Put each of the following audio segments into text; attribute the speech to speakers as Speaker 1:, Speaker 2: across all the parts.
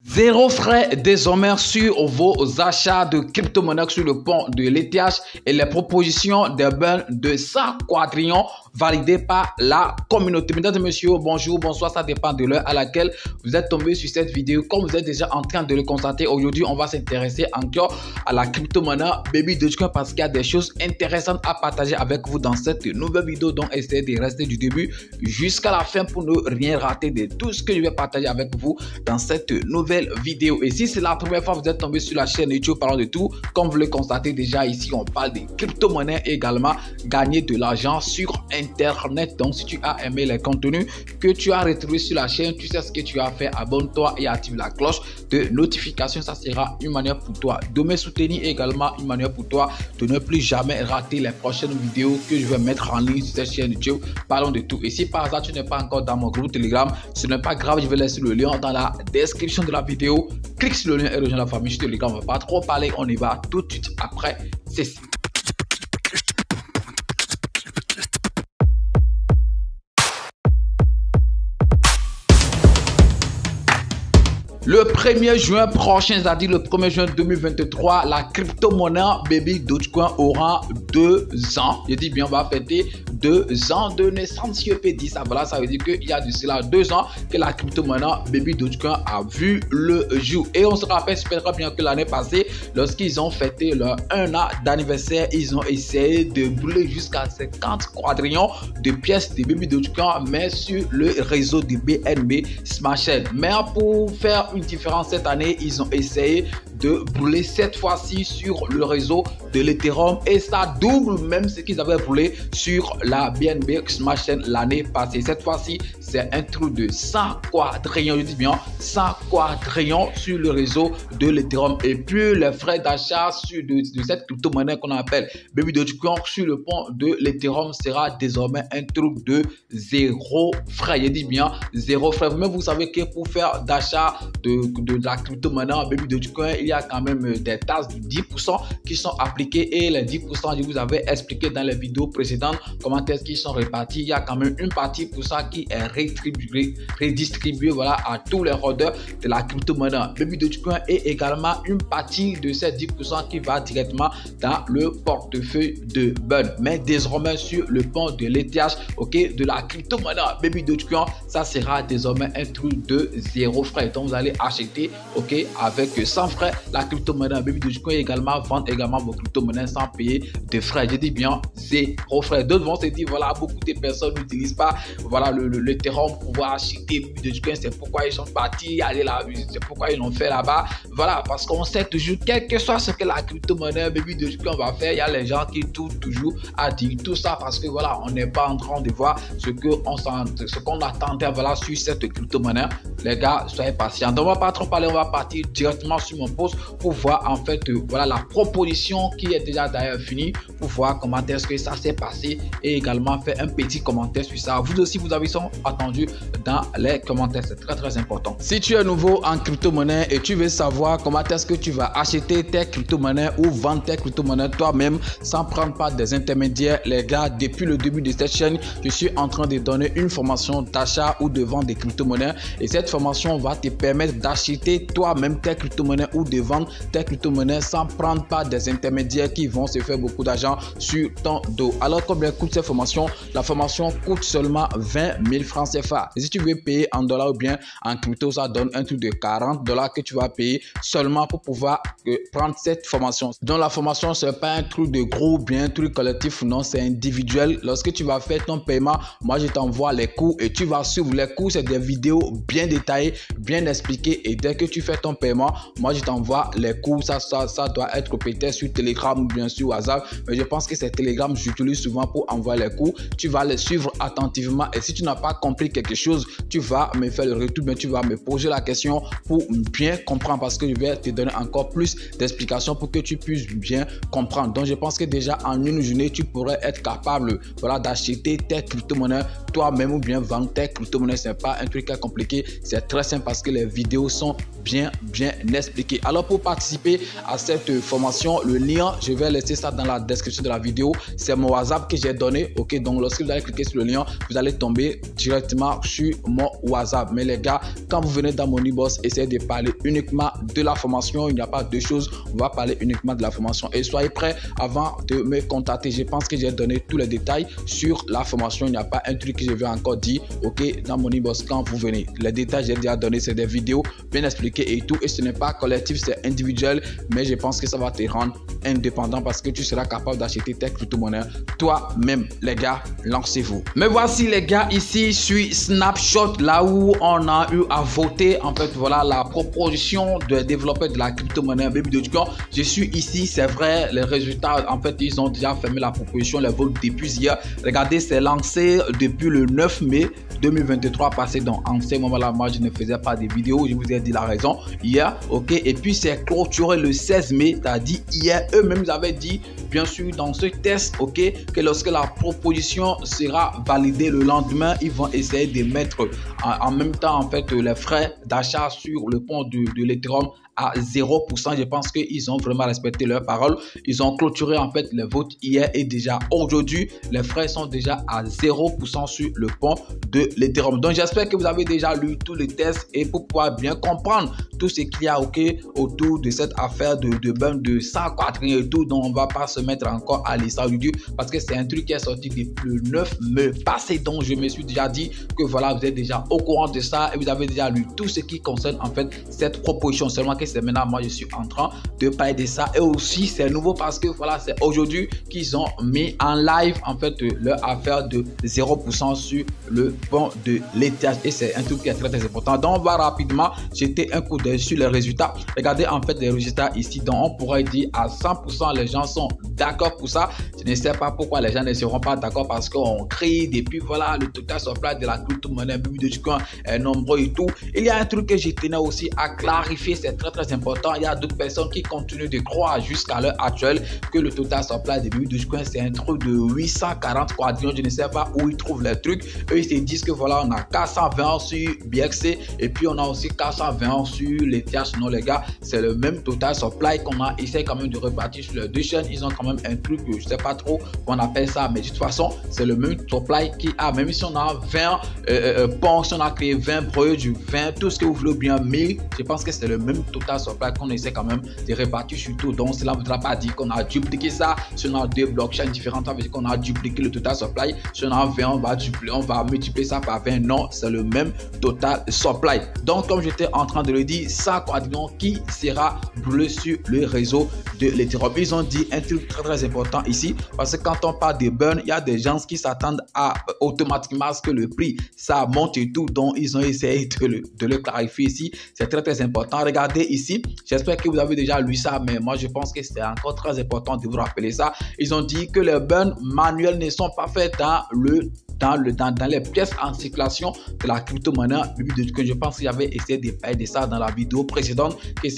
Speaker 1: Zéro frais désormais sur vos achats de crypto-monnaies sur le pont de l'ETH et les propositions de burn de 100 quadrillions validées par la communauté. Mesdames et messieurs, bonjour, bonsoir, ça dépend de l'heure à laquelle vous êtes tombé sur cette vidéo. Comme vous êtes déjà en train de le constater, aujourd'hui, on va s'intéresser encore à la crypto-monnaie Baby Dogecoin parce qu'il y a des choses intéressantes à partager avec vous dans cette nouvelle vidéo. Donc, essayez de rester du début jusqu'à la fin pour ne rien rater de tout ce que je vais partager avec vous dans cette nouvelle vidéo. Et si c'est la première fois que vous êtes tombé sur la chaîne YouTube Parlons de tout, comme vous le constatez déjà ici, on parle de crypto-monnaies et également gagner de l'argent sur Internet. Donc, si tu as aimé les contenus que tu as retrouvés sur la chaîne, tu sais ce que tu as fait, abonne-toi et active la cloche de notification. Ça sera une manière pour toi de me soutenir et également une manière pour toi de ne plus jamais rater les prochaines vidéos que je vais mettre en ligne sur cette chaîne YouTube Parlons de tout. Et si par hasard tu n'es pas encore dans mon groupe Telegram, ce n'est pas grave, je vais laisser le lien dans la description de la vidéo. Clique sur le lien et rejoins la famille Telegram. On va pas trop parler, on y va tout de suite après ceci. Le 1er juin prochain, c'est-à-dire le 1er juin 2023, la crypto-monnaie Baby Dogecoin aura 2 ans. Je dis bien, on va fêter 2 ans de naissance. Si je peux dire ça, voilà, ça veut dire qu'il y a de cela 2 ans que la crypto-monnaie Baby Dogecoin a vu le jour. Et on se rappelle super bien que l'année passée, lorsqu'ils ont fêté leur 1 an d'anniversaire, ils ont essayé de brûler jusqu'à 50 quadrillions de pièces de Baby Dogecoin, mais sur le réseau de BNB Smart Chain. Mais pour faire une différence cette année, ils ont essayé de brûler cette fois-ci sur le réseau de l'Ethereum et ça double même ce qu'ils avaient brûlé sur la BNB Smart Chain l'année passée. Cette fois-ci, c'est un trou de 100 quadrillions, je dis bien 100 quadrillions sur le réseau de l'Ethereum. Et puis les frais d'achat de cette crypto-monnaie qu'on appelle Baby Dogecoin sur le pont de l'Ethereum sera désormais un truc de 0 frais. Je dis bien 0 frais. Mais vous savez que pour faire d'achat de la crypto-monnaie Baby Dogecoin, il y a quand même des taxes de 10% qui sont appliquées et les 10%, je vous avais expliqué dans les vidéos précédentes comment est-ce qu'ils sont répartis. Il y a quand même une partie pour ça qui est redistribuée voilà, à tous les holders de la crypto-monnaie Baby Dogecoin et également une partie de ces 10% qui va directement dans le portefeuille de Burn. Mais désormais sur le pont de l'ETH, ok, de la crypto-monnaie Baby Dogecoin, ça sera désormais un truc de 0 frais. Donc vous allez acheter, ok, avec 100 frais la crypto-monnaie Baby Dogecoin et également vendre également vos crypto-monnaies sans payer de frais. Je dis bien 0 frais. D'autres vont se dire voilà, beaucoup de personnes n'utilisent pas voilà le terrain pour pouvoir acheter Baby Dogecoin, c'est pourquoi ils sont partis aller là, c'est pourquoi ils l'ont fait là-bas. Voilà, parce qu'on sait toujours, quel que soit ce que la crypto-monnaie Baby Dogecoin va faire, il y a les gens qui touchent toujours à dire tout ça parce que voilà, on n'est pas en train de voir ce qu'on attendait voilà sur cette crypto-monnaie. Les gars, soyez patients. Donc on va pas trop parler, on va partir directement sur mon post pour voir en fait voilà la proposition qui est déjà d'ailleurs finie pour voir comment est-ce que ça s'est passé et également faire un petit commentaire sur ça. Vous aussi, vous avez son attendu dans les commentaires, c'est très important. Si tu es nouveau en crypto-monnaie et tu veux savoir comment est-ce que tu vas acheter tes crypto-monnaies ou vendre tes crypto-monnaies toi-même sans prendre part des intermédiaires, les gars, depuis le début de cette chaîne, je suis en train de donner une formation d'achat ou de vente des crypto-monnaies et cette formation va te permettre d'acheter toi-même tes crypto-monnaies ou de vendre tes crypto-monnaies sans prendre part des intermédiaires qui vont se faire beaucoup d'argent sur ton dos. Alors combien coûte cette formation? La formation coûte seulement 20 000 francs CFA. Et si tu veux payer en dollars ou bien en crypto, ça donne un truc de 40 $ que tu vas payer seulement pour pouvoir prendre cette formation. Donc la formation, c'est pas un truc de groupe, bien un truc collectif, non, c'est individuel. Lorsque tu vas faire ton paiement, moi je t'envoie les cours et tu vas suivre les cours. C'est des vidéos bien détaillées, bien expliquées et dès que tu fais ton paiement, moi je t'envoie les cours. Ça doit être peut-être sur Telegram ou bien sur WhatsApp, mais je pense que c'est Telegram j'utilise souvent pour envoyer les cours. Tu vas les suivre attentivement et si tu n'as pas compris quelque chose, tu vas me faire le retour, mais tu vas me poser la question pour bien comprendre parce que je vais te donner encore plus d'explications pour que tu puisses bien comprendre. Donc je pense que déjà en une journée, tu pourrais être capable voilà, d'acheter tes crypto-monnaies toi-même ou bien vendre tes crypto-monnaies. C'est pas un truc compliqué, c'est très simple parce que les vidéos sont bien expliqué. Alors pour participer à cette formation, le lien, je vais laisser ça dans la description de la vidéo. C'est mon WhatsApp que j'ai donné. Ok, donc lorsque vous allez cliquer sur le lien, vous allez tomber directement sur mon WhatsApp. Mais les gars, quand vous venez dans Money Boss, essayez de parler uniquement de la formation. Il n'y a pas deux choses. On va parler uniquement de la formation. Et soyez prêts avant de me contacter. Je pense que j'ai donné tous les détails sur la formation. Il n'y a pas un truc que je vais encore dire. Ok, dans Money Boss, quand vous venez, les détails j'ai déjà donné, c'est des vidéos bien expliquées et tout. Et ce n'est pas collectif, c'est individuel. Mais je pense que ça va te rendre indépendant parce que tu seras capable d'acheter tes crypto-monnaies toi-même. Les gars, lancez-vous. Mais voici les gars, ici sur Snapshot, là où on a eu à voter. En fait, voilà la proposition de développer de la crypto-monnaie Baby Dogecoin. Je suis ici, c'est vrai, les résultats, en fait, ils ont déjà fermé la proposition, les votes depuis hier. Regardez, c'est lancé depuis le 9 mai 2023 passé. Donc en ce moment là, moi je ne faisais pas de vidéos, je vous ai dit la raison hier. Ok, et puis c'est clôturé le 16 mai, c'est-à-dire hier. Eux-mêmes avaient dit bien sûr dans ce test, ok, que lorsque la proposition sera validée le lendemain, ils vont essayer de mettre en même temps en fait les frais d'achat sur le pont de l'Ethereum à 0%. Je pense qu'ils ont vraiment respecté leur parole. Ils ont clôturé en fait les votes hier et déjà aujourd'hui, les frais sont déjà à 0% sur le pont de l'Ethereum. Donc j'espère que vous avez déjà lu tous les tests et pour pouvoir bien comprendre tout ce qu'il y a autour de cette affaire de burn de 104 et tout, dont on va pas se mettre encore à l'histoire du parce que c'est un truc qui est sorti depuis le 9 mai passé. Donc je me suis déjà dit que voilà, vous êtes déjà au courant de ça et vous avez déjà lu tout ce qui concerne en fait cette proposition. Seulement que c'est maintenant moi je suis en train de parler de ça et aussi c'est nouveau parce que voilà, c'est aujourd'hui qu'ils ont mis en live en fait leur affaire de 0% sur le pont de l'ETH et c'est un truc qui est très important. Donc on va rapidement jeter un coup d'œil sur les résultats. Regardez en fait les résultats ici. Donc on pourrait dire à 100% les gens sont d'accord pour ça. Je ne sais pas pourquoi les gens ne seront pas d'accord parce qu'on crie depuis voilà le total supply de la crypto-monnaie Baby Dogecoin est nombreux et tout. Il y a un truc que je tenais aussi à clarifier, c'est très important. Il y a d'autres personnes qui continuent de croire jusqu'à l'heure actuelle que le total supply de Baby Dogecoin c'est un truc de 840 quadrillions. Je ne sais pas où ils trouvent les trucs. Eux ils se disent que voilà, on a 420 sur BXC et puis on a aussi 420 sur l'ETH. Non les gars, c'est le même total supply qu'on a essayé quand même de repartir sur les deux chaînes. Ils ont quand même un truc que je sais pas trop qu'on appelle ça, mais de toute façon c'est le même supply qui a, même si on a 20 ponts, si on a créé 20 breuils, 20 tout ce que vous voulez bien, 1000, je pense que c'est le même total supply qu'on essaie quand même de répartir sur tout. Donc cela ne voudra pas dire qu'on a dupliqué ça. Si on a deux blockchains différentes, ça veut dire qu'on a dupliqué le total supply. Si on a 20, on va multiplier ça par 20. Non, c'est le même total supply. Donc comme j'étais en train de le dire, ça quadrillion qui sera brûlé sur le réseau de l'Ethereum. Ils ont dit un truc très important ici parce que quand on parle de burn, il y a des gens qui s'attendent à automatiquement à ce que le prix ça monte et tout. Donc ils ont essayé de le clarifier ici. C'est très important. Regardez ici, j'espère que vous avez déjà lu ça, mais moi je pense que c'est encore très important de vous rappeler ça. Ils ont dit que les burns manuels ne sont pas faits dans les pièces en circulation de la crypto-monnaie. Je pense que j'avais essayé de parler de ça dans la vidéo précédente que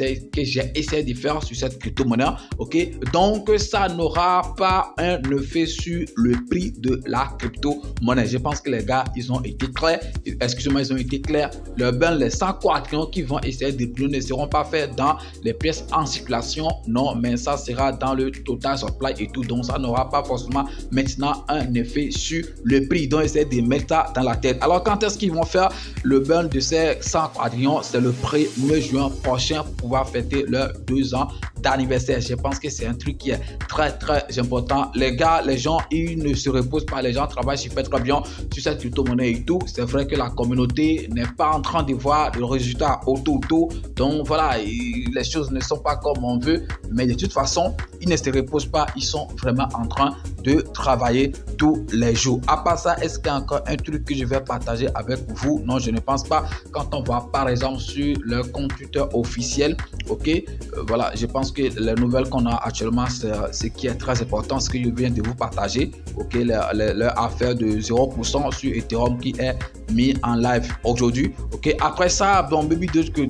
Speaker 1: j'ai essayé de faire sur cette crypto-monnaie. Ok, donc ça n'aura pas un effet sur le prix de la crypto-monnaie. Je pense que les gars, ils ont été clairs. Excusez-moi, ils ont été clairs. Le burn, les 100 quadrillions qui vont essayer de brûler ne seront pas faits dans les pièces en circulation. Non, mais ça sera dans le total supply et tout. Donc ça n'aura pas forcément maintenant un effet sur le prix. Donc essayer de mettre ça dans la tête. Alors quand est-ce qu'ils vont faire le burn de ces 100 quadrillions? C'est le 1er juin prochain pour pouvoir fêter leurs 2 ans d'anniversaire. Je pense que c'est un truc qui est très important. Les gars, les gens, ils ne se reposent pas. Les gens travaillent super très bien sur cette crypto-monnaie et tout. C'est vrai que la communauté n'est pas en train de voir le résultat autour. Donc voilà, les choses ne sont pas comme on veut. Mais de toute façon, ils ne se reposent pas. Ils sont vraiment en train de travailler tous les jours. À part ça, est-ce qu'il y a encore un truc que je vais partager avec vous? Non, je ne pense pas. Quand on va par exemple sur le compte Twitter officiel, ok, voilà, je pense que les nouvelles qu'on a actuellement, c'est ce qui est très important, ce que je viens de vous partager, ok, leur affaire de 0% sur Ethereum qui est mis en live aujourd'hui, ok. Après ça, donc Baby Dogecoin,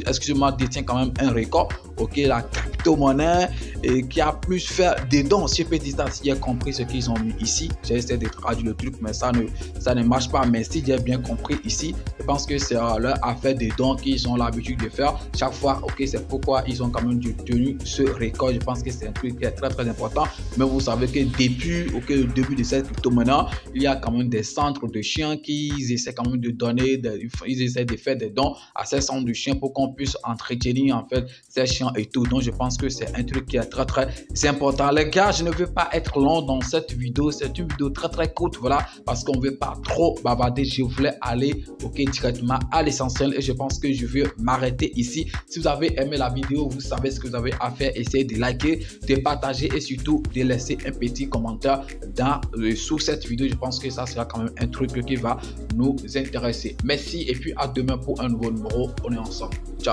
Speaker 1: excusez-moi, détient quand même un record, ok, la crypto-monnaie et qui a plus fait des dons. Si je peux dire ça, si j'ai compris ce qu'ils ont mis ici, j'ai essayé de traduire le truc, mais ça ne marche pas. Mais si j'ai bien compris ici, je pense que c'est leur affaire des dons qu'ils ont l'habitude de faire chaque fois. Ok, c'est pourquoi ils ont quand même tenu ce record. Je pense que c'est un truc qui est très important. Mais vous savez que depuis le début de cette crypto-monnaie, il y a quand même des centres de chiens qui essaient quand même de donner, ils essaient de faire des dons à ces centres de chiens pour qu'on puisse entretenir en fait ces chiens et tout. Donc je pense que c'est un truc qui est très important. Les gars, je ne veux pas être long dans cette vidéo. C'est une vidéo très courte, voilà, parce qu'on ne veut pas trop bavarder. Je voulais aller directement à l'essentiel et je pense que je vais m'arrêter ici. Si vous avez aimé la vidéo, vous savez ce que vous avez à faire. Essayez de liker, de partager et surtout de laisser un petit commentaire sous cette vidéo. Je pense que ça sera quand même un truc qui va nous intéresser. Merci et puis à demain pour un nouveau numéro. On est ensemble. Ciao.